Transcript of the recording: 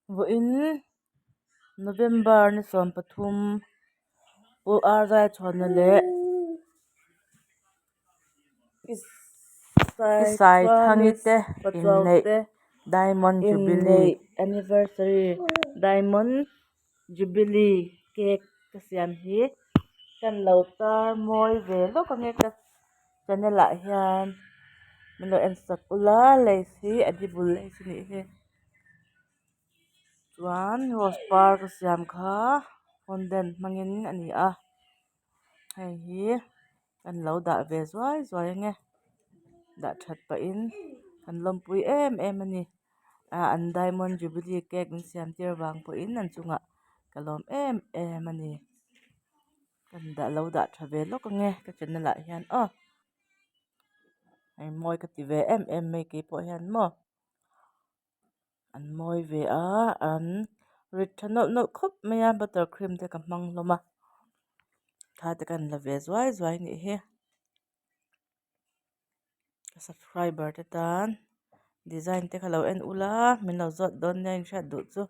Voin November ni som pathum ul arzai chhawna le isai thangite in nei Diamond Jubilee anniversary Diamond Jubilee cake kasiam hi kan lo tar mawi ve lo ka nge ka chanela hian melo en sak ula leisi adibul leisi ni hi chuan rose par ka siam kha fondant hmangin ani a hei hi kan lo dah ve zuai zuai nge dah that pa in kan lawmpui em em ani an Diamond Jubilee cake in siam tir wang po in an chungah kalawm em em ani kan dah lo dah tha ve lo ka nge ka chanela hian hei mawi ka ti ve em em mai ke pawh hian maw an mawi ve a an rit tha nawh nawh khawp mai a buttercream te ka hmang hlawm a thla te kan la ve zuai zuai nih hi subscriber te tan design te kha lo en ula min lo zawt dawn nia in hriat duh chu